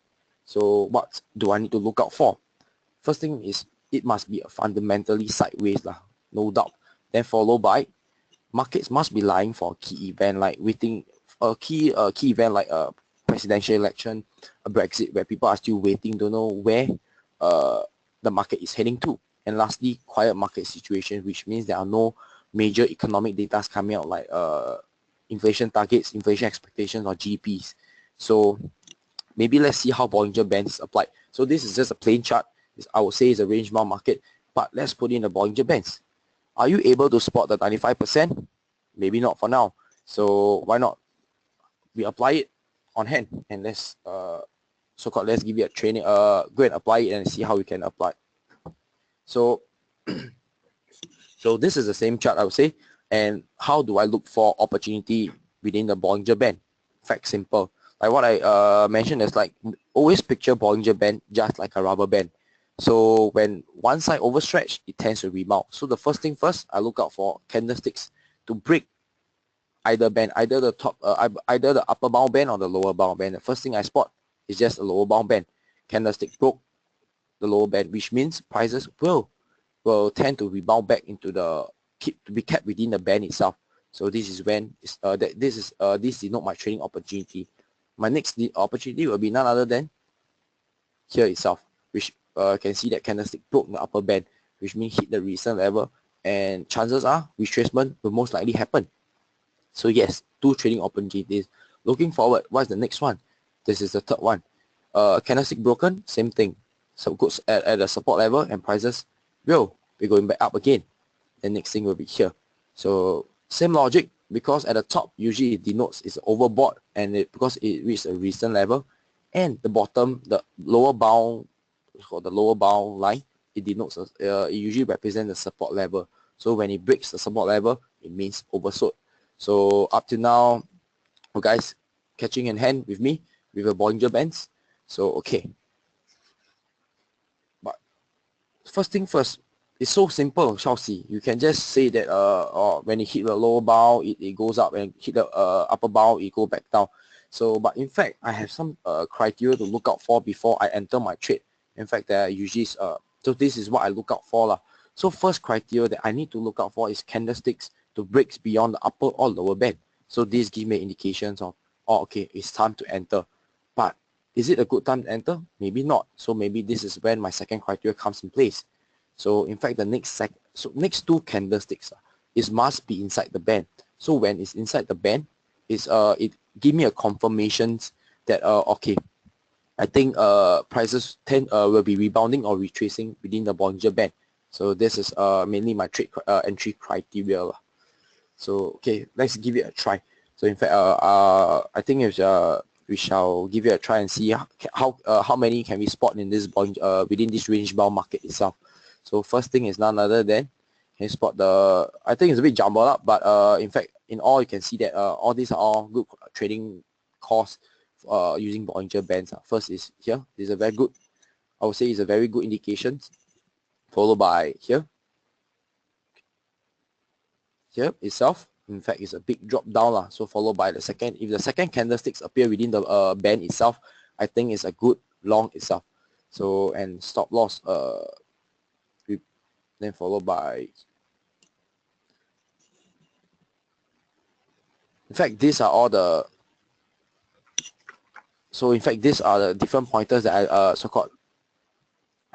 So what do I need to look out for? First thing is it must be a fundamentally sideways lah, no doubt. Then followed by markets must be lying for a key event like waiting a key event like a presidential election, a Brexit, where people are still waiting to know where the market is heading to. And lastly, quiet market situation, which means there are no major economic data coming out like inflation targets, inflation expectations, or GPs. So maybe let's see how Bollinger Band is applied. So this is just a plain chart. I would say it's a range bound market, but let's put in the Bollinger Bands. Are you able to spot the 95%? Maybe not for now. So why not we apply it on hand, and let's so-called let's give it a training, go and apply it and see how we can apply. So so this is the same chart I would say. And how do I look for opportunity within the Bollinger Band? Fact simple. Like what I mentioned is like always picture Bollinger Band just like a rubber band. So when one side overstretched, it tends to rebound. So the first thing first, I look out for candlesticks to break either band, either the top, either the upper bound band or the lower bound band. The first thing I spot is just a lower bound band. Candlestick broke the lower band, which means prices will tend to rebound back into the to be kept within the band itself. So this is when this denote my trading opportunity. My next opportunity will be none other than here itself, which can see that candlestick broke the upper band, which means hit the recent level, and chances are retracement will most likely happen. So yes, two trading opportunities. Looking forward, what's the next one? This is the third one. Candlestick broken, same thing. So goods at a support level and prices will be going back up again. The next thing will be here. So same logic, because at the top usually it denotes it's overbought, and because it reached a recent level, and the bottom, the lower bound, or the lower bound line, it denotes it usually represents the support level. So when it breaks the support level, it means oversold. So up to now, you guys catching in hand with me with the Bollinger Bands. So okay, but first thing first, it's so simple, Shao Xi. You can just say that when it hit the lower bound, it goes up, and hit the upper bound, it go back down. So, but in fact, I have some criteria to look out for before I enter my trade. In fact, there are usually so this is what I look out for lah. So first criteria that I need to look out for is candlesticks to breaks beyond the upper or lower band. So this gives me indications of, oh, okay, it's time to enter. But is it a good time to enter? Maybe not. So maybe this is when my second criteria comes in place. So in fact, the next two candlesticks is must be inside the band. So when it's inside the band, it give me a confirmation that okay, I think prices will be rebounding or retracing within the Bollinger Band. So this is mainly my trade entry criteria. So okay, let's give it a try. So in fact, I think we shall give it a try and see how many can we spot in this within this range bound market itself. So first thing is none other than, can you spot the, I think it's a bit jumbled up, but in fact, in all, you can see that all these are all good trading calls using Bollinger Bands. First is here. This is a very good, I would say, is a very good indication. Followed by here itself. In fact, it's a big drop down lah. So followed by the second. If the second candlesticks appear within the band itself, I think it's a good long itself. So, and stop loss then followed by, in fact, these are all the So in fact, these are the different pointers that I so-called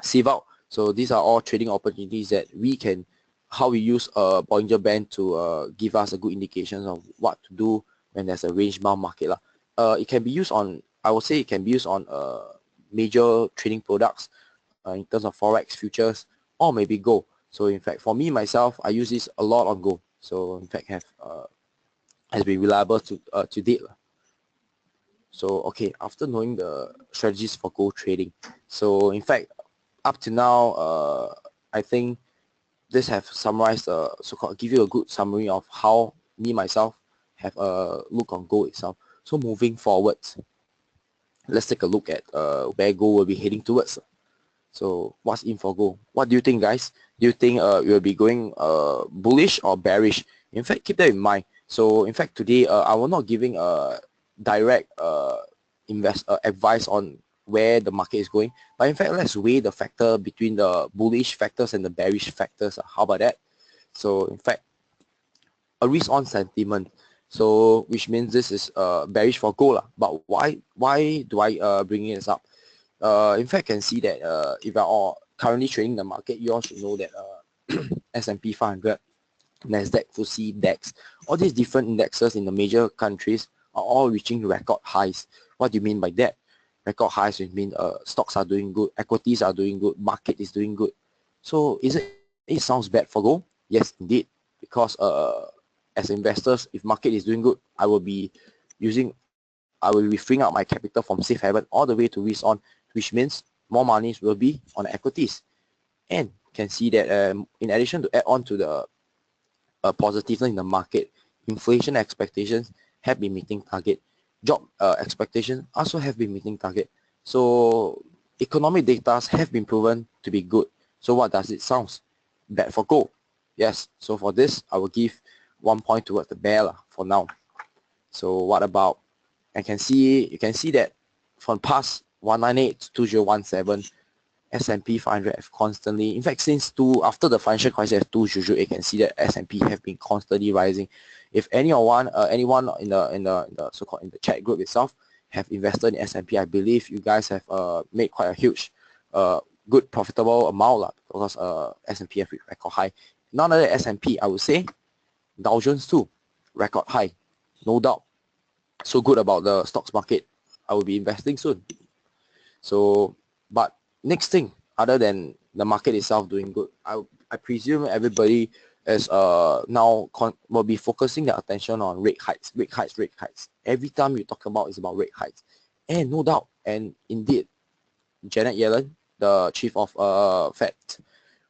sieve out. So these are all trading opportunities that we can, how we use Bollinger Band to give us a good indication of what to do when there's a range-bound market lah. It can be used on, I would say it can be used on major trading products in terms of forex futures or maybe gold. So in fact, for me myself, I use this a lot on gold. So in fact, has been reliable to date. So okay, after knowing the strategies for gold trading, so in fact, up to now, I think this have summarized, so-called give you a good summary of how me myself have a look on gold itself. So moving forwards, let's take a look at where gold will be heading towards. So what's in for gold? What do you think, guys? Do you think it will be going bullish or bearish? In fact, keep that in mind. So in fact, today I will not giving a direct advice on where the market is going, but in fact, let's weigh the factor between the bullish factors and the bearish factors. How about that? So in fact, a risk on sentiment, so which means this is bearish for gold. But why do I bring this up? In fact, can see that if you are all currently trading the market, you all should know that S&P 500, Nasdaq, FTSE, DAX, all these different indexes in the major countries are all reaching record highs. What do you mean by that? Record highs which mean stocks are doing good, equities are doing good, market is doing good. So it sounds bad for gold? Yes, indeed, because as investors, if market is doing good, I will be freeing out my capital from safe haven all the way to risk on, which means more monies will be on equities. And can see that in addition to add on to the positiveness in the market, inflation expectations have been meeting target. Job expectations also have been meeting target. So economic data have been proven to be good. So what does it sound? Bad for gold. Yes. So for this, I will give 1 point towards the bear for now. So what about? You can see that from past 198 to 2017, S&P 500 have constantly, in fact, since after the financial crisis 2008, you can see that S&P have been constantly rising. If anyone in the so-called in the chat group itself have invested in S&P, I believe you guys have made quite a huge, good profitable amount because S&P have reached record high. Not only S&P, I would say Dow Jones too, record high, no doubt. So good about the stocks market. I will be investing soon. So, but next thing, other than the market itself doing good, I presume everybody is now will be focusing their attention on rate hikes. Every time you talk about is about rate hikes, and no doubt, and indeed, Janet Yellen, the chief of Fed,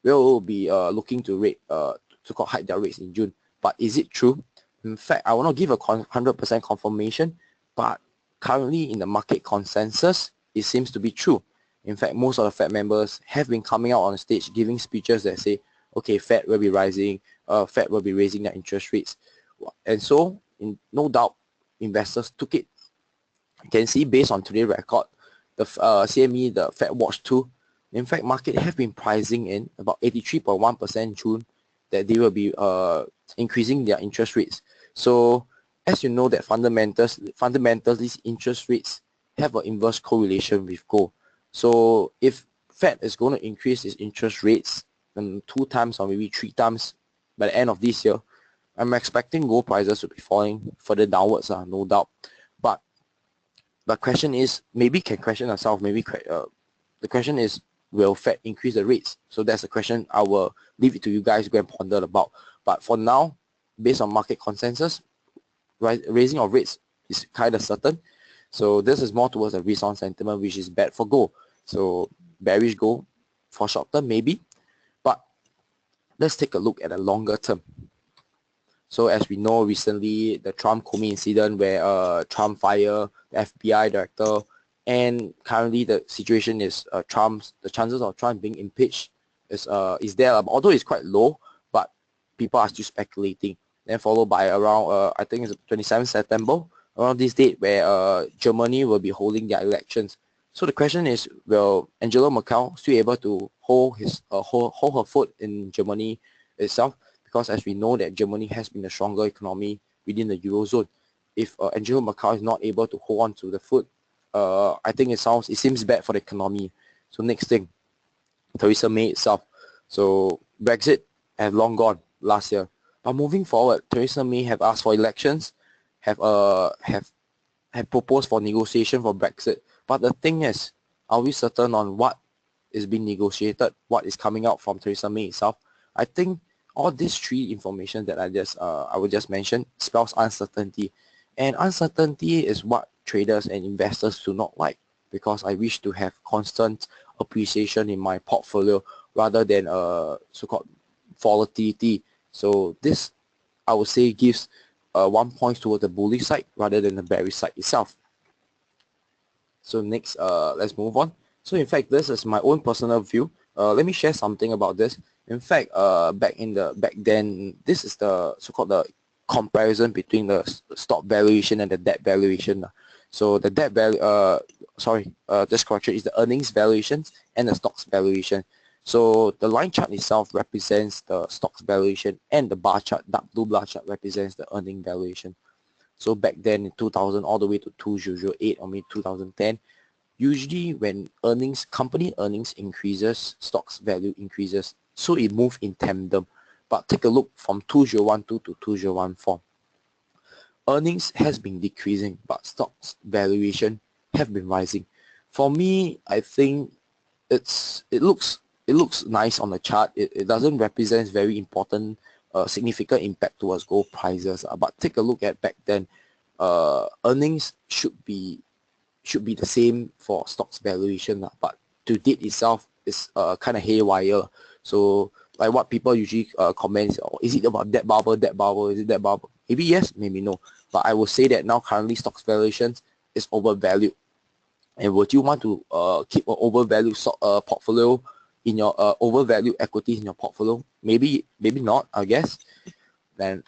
will be looking to hike their rates in June. But is it true? In fact, I will not give a 100% confirmation, but currently in the market consensus, it seems to be true. In fact, most of the Fed members have been coming out on stage giving speeches that say, okay, Fed will be rising, Fed will be raising their interest rates. And so, no doubt, investors took it. You can see based on today's record, the CME, the Fed Watch 2, in fact, market have been pricing in about 83.1% June that they will be increasing their interest rates. So as you know that fundamentally these interest rates have an inverse correlation with gold. So if Fed is going to increase its interest rates 2 times or maybe 3 times by the end of this year, I'm expecting gold prices to be falling further downwards, no doubt. But the question is, maybe can question ourselves, maybe the question is, will Fed increase the rates? So that's a question I will leave it to you guys to go and ponder about. But for now, based on market consensus, raising of rates is kind of certain. So this is more towards a risk on sentiment, which is bad for gold. So bearish gold for short term maybe, but let's take a look at a longer term. So as we know, recently the Trump-Comey incident where Trump fired the FBI director, and currently the situation is the chances of Trump being impeached is there, although it's quite low, but people are still speculating. Then followed by around I think it's 27th September, around this date where Germany will be holding their elections. So the question is, will Angela Merkel still able to hold her foot in Germany itself? Because as we know that Germany has been a stronger economy within the Eurozone. If Angela Merkel is not able to hold on to the foot I think it seems bad for the economy. So next thing, Theresa May itself. So Brexit has long gone last year. But moving forward, Theresa May have asked for elections, have proposed for negotiation for Brexit. But the thing is, are we certain on what is being negotiated, what is coming out from Theresa May itself? I think all these three information that I will just mention spells uncertainty. And uncertainty is what traders and investors do not like, because I wish to have constant appreciation in my portfolio rather than so-called volatility. So this, I would say, gives 1 point toward the bullish side rather than the bearish side itself. So next, let's move on. So in fact, this is my own personal view. Let me share something about this. In fact, back then, this is the so-called the comparison between the stock valuation and the debt valuation. So the debt value, this correction is the earnings valuations and the stocks valuation. So the line chart itself represents the stocks valuation, and the bar chart, dark blue bar chart, represents the earning valuation. So back then in 2000 all the way to 2008 or maybe 2010, usually when company earnings increases, stocks value increases. So it moved in tandem. But take a look from 2012 to 2014. Earnings has been decreasing, but stocks valuation have been rising. For me, I think it looks nice on the chart. It doesn't represent very important significant impact towards gold prices. But take a look at back then, earnings should be the same for stocks valuation, but to date itself is kind of haywire. So like what people usually comment is, oh, is it about debt bubble, is it debt bubble? Maybe yes, maybe no. But I will say that now currently stocks valuations is overvalued. And would you want to keep an overvalued portfolio in your overvalued equities in your portfolio? Maybe not, I guess. Then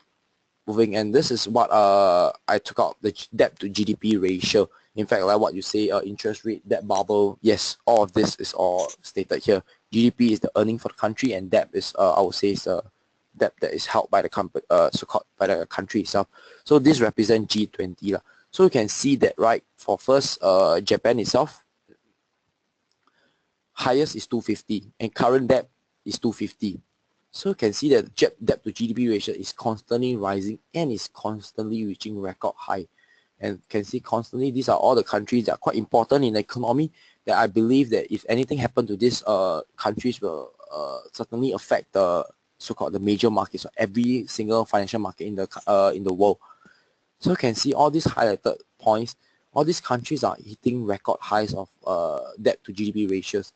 moving, and this is what I took out, the debt to GDP ratio. In fact, like what you say, interest rate, debt bubble, yes, all of this is all stated here. GDP is the earning for the country, and debt is, I would say, is debt that is held by the company, so-called by the country itself. So this represents G20 lah. So you can see that, right, for first, Japan itself, highest is 250, and current debt is 250. So you can see that debt to GDP ratio is constantly rising and is constantly reaching record high. And you can see constantly these are all the countries that are quite important in the economy, that I believe that if anything happened to these countries will certainly affect the so-called the major markets, so every single financial market in the world. So you can see all these highlighted points, all these countries are hitting record highs of debt to GDP ratios.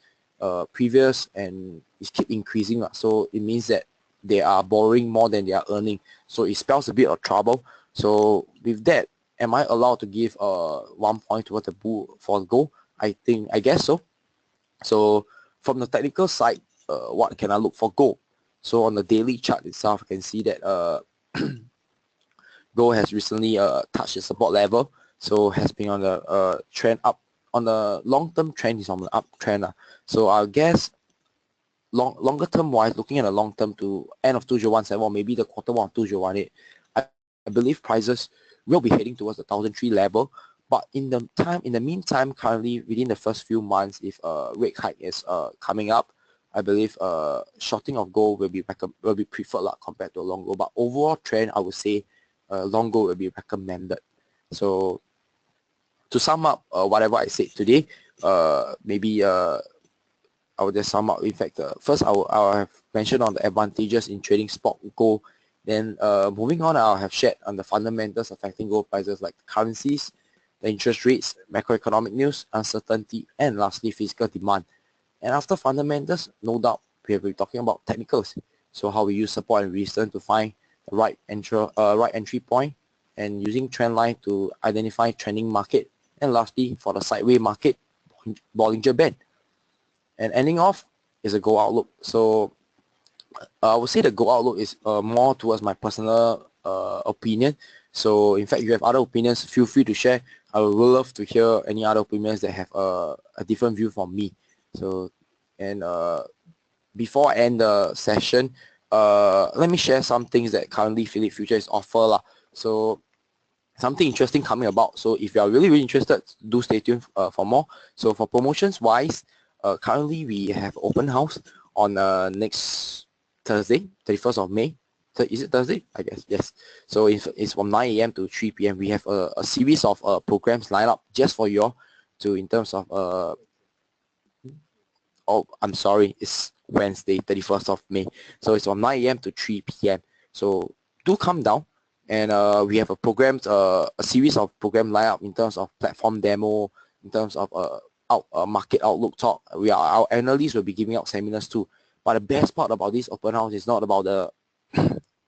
Previous, and it keep increasing, so it means that they are borrowing more than they are earning, so it spells a bit of trouble. So with that, am I allowed to give 1 point toward the bull for the gold? I guess so. So from the technical side, what can I look for gold? So on the daily chart itself, I can see that gold has recently touched the support level, so has been on the trend up. On the long-term trend is on the uptrend. So I guess longer term wise, looking at the long term to end of 2017 or maybe the quarter one of 2018, I believe prices will be heading towards the 1003 level. But in the meantime, currently within the first few months, if rate hike is coming up, I believe shorting of gold will be preferred compared to a long gold. But overall trend, I would say long gold will be recommended. So to sum up whatever I said today, maybe I will just sum up. In fact, first I will have mentioned on the advantages in trading spot gold. Then moving on, I'll have shared on the fundamentals affecting gold prices, like currencies, the interest rates, macroeconomic news, uncertainty, and lastly physical demand. And after fundamentals, no doubt we will be talking about technicals. So how we use support and resistance to find the right entry point, and using trend line to identify trending market. And lastly, for the sideways market, Bollinger Band. And ending off is a gold outlook. So I would say the gold outlook is more towards my personal opinion. So in fact, if you have other opinions, feel free to share. I would love to hear any other opinions that have a different view from me. So, and before I end the session, let me share some things that currently Phillip Future is offer lah. So something interesting coming about. So if you are really interested, do stay tuned for more. So for promotions wise, currently we have open house on next Thursday, 31st of May. Is it Thursday? I guess, yes. So it's from 9 a.m. to 3 p.m. We have a series of programs lined up just for you all to, in terms of, oh, I'm sorry, it's Wednesday, 31st of May. So it's from 9 a.m. to 3 p.m. So do come down, and we have a series of program lined up in terms of platform demo, in terms of market outlook talk. Our analysts will be giving out seminars too. But the best part about this open house is not about the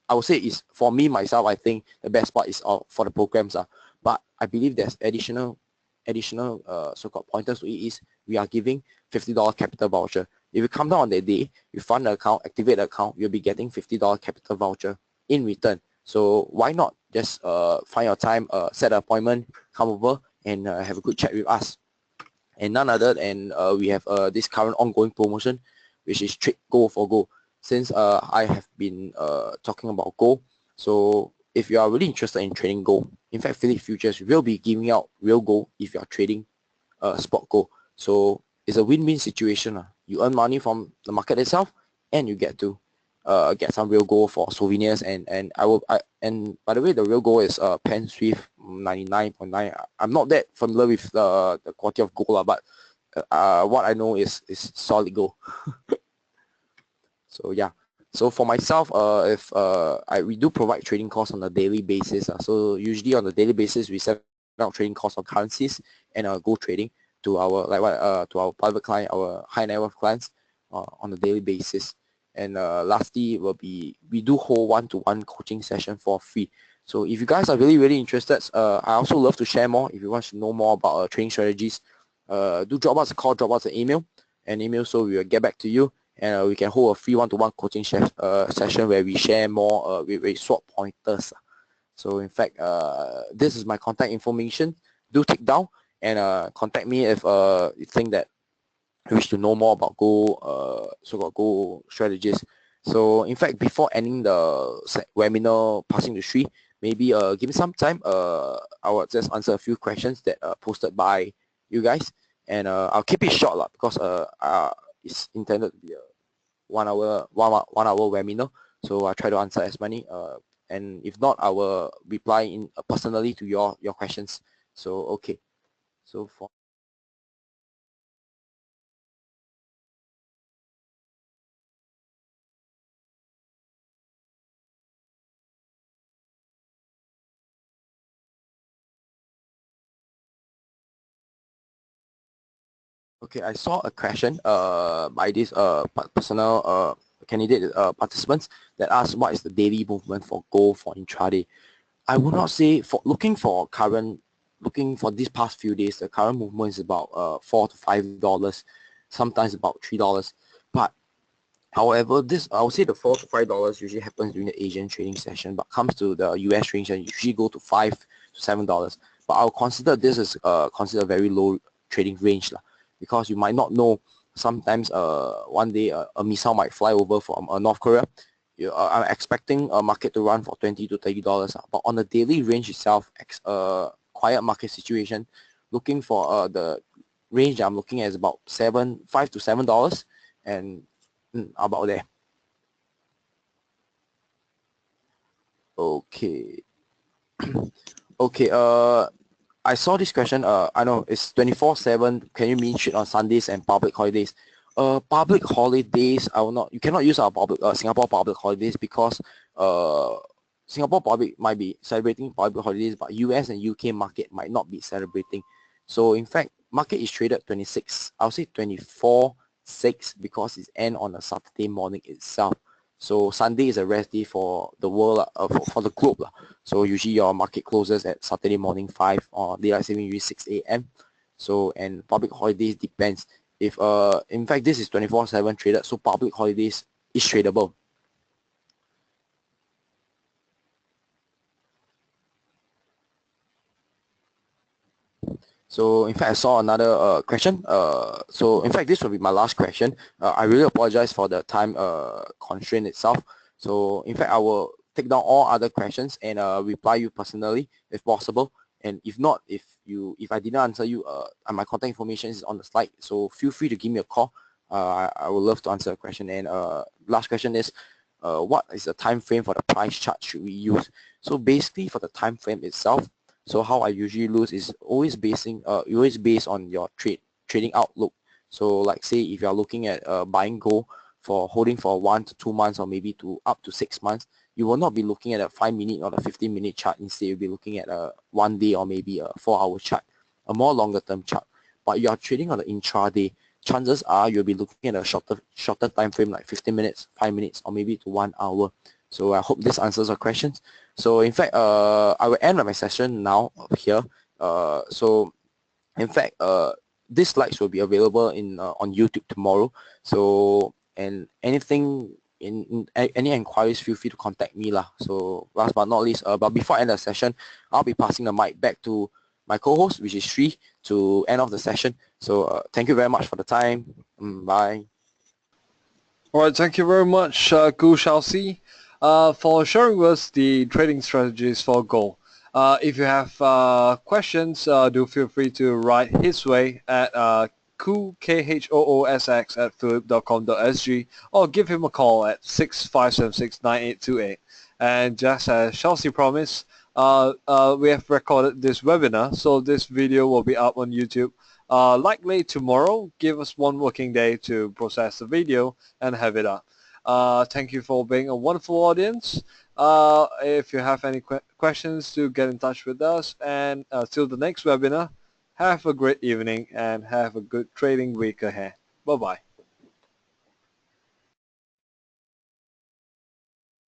I would say is for me myself. I think the best part is for the programs, but I believe there's additional so-called pointers to it. Is we are giving $50 capital voucher. If you come down on that day, you fund the account, activate the account, you'll be getting $50 capital voucher in return. So why not just find your time, set an appointment, come over and have a good chat with us. And none other than we have this current ongoing promotion, which is trade gold for gold. Since I have been talking about gold, so if you are really interested in trading gold, in fact, Phillip Futures will be giving out real gold if you are trading spot gold. So it's a win-win situation. You earn money from the market itself, and you get to get some real gold for souvenirs. And by the way, the real gold is Penn Swift 99.9. I'm not that familiar with the quality of gold, but what I know is solid gold. So yeah. So for myself, we do provide trading calls on a daily basis. So usually on a daily basis, we set out trading calls on currencies and gold trading to our to our private client, our high net worth clients on a daily basis. And lastly, we do hold one-to-one coaching session for free. So if you guys are really interested, I also love to share more. If you want to know more about trading strategies, do drop us a call, drop us an email, so we will get back to you. And we can hold a free one-to-one coaching session where we share more, we swap pointers. So in fact, this is my contact information. Do take down and contact me if you think that you wish to know more about gold, so-called gold strategies. So in fact, before ending the webinar, passing the Sri, maybe give me some time. I will just answer a few questions that are posted by you guys, and I'll keep it short because it's intended to be a one hour webinar. So I try to answer as many, and if not, I will reply in personally to your questions. So okay. So for okay, I saw a question by this personal candidate participants that asked what is the daily movement for gold for intraday. I would not say for looking for these past few days, the current movement is about $4 to $5, sometimes about $3. But however, this I would say the $4 to $5 usually happens during the Asian trading session, but comes to the US trading session, usually go to $5 to $7. But I'll consider this as consider very low trading range, because you might not know. Sometimes one day a missile might fly over from North Korea. I'm expecting a market to run for $20 to $30, but on the daily range itself, quiet market situation, looking for the range I'm looking at is about $5 to $7, and about there. Okay. Okay. I saw this question. I know it's 24/7. Can you mean shit on Sundays and public holidays? Public holidays, I will not. You cannot use our Singapore public holidays because Singapore public might be celebrating public holidays, but US and UK market might not be celebrating. So in fact, market is traded 26. I'll say 24/6 because it's end on a Saturday morning itself. So Sunday is a rest day for the world, for the globe. So usually your market closes at Saturday morning 5 or daylight saving usually 6 a.m. So, and public holidays depends. If in fact this is 24/7 traded, so public holidays is tradable. So in fact, I saw another question. So in fact, this will be my last question. I really apologize for the time constraint itself. So in fact, I will take down all other questions and reply you personally if possible. And if not, if I didn't answer you, my contact information is on the slide, so feel free to give me a call. I would love to answer a question. And last question is, what is the time frame for the price chart should we use? So basically for the time frame itself, so how I usually lose is always based on your trading outlook. So like say if you are looking at buying gold for holding for 1 to 2 months or maybe to up to 6 months, you will not be looking at a 5-minute or a 15-minute chart. Instead, you'll be looking at a 1 day or maybe a 4-hour chart, a more longer term chart. But you are trading on the intraday, chances are you'll be looking at a shorter time frame, like 15 minutes, 5 minutes, or maybe to 1 hour. So I hope this answers your questions. So in fact, I will end my session now here. So in fact, these slides will be available on YouTube tomorrow. So and anything any inquiries, feel free to contact me lah. So last but not least, but before I end the session, I'll be passing the mic back to my co-host, which is Sri, to end off the session. So thank you very much for the time. Bye. All right, thank you very much, Khoo Shao Xi, for sharing with us the trading strategies for gold. If you have questions, do feel free to write his way at Khoo, Khooss at phillip.com.sg, or give him a call at 6576-9828. And just as Shao Xi promised, we have recorded this webinar, so this video will be up on YouTube likely tomorrow. Give us 1 working day to process the video and have it up. Thank you for being a wonderful audience. If you have any questions, do get in touch with us. And till the next webinar, have a great evening and have a good trading week ahead. Bye-bye.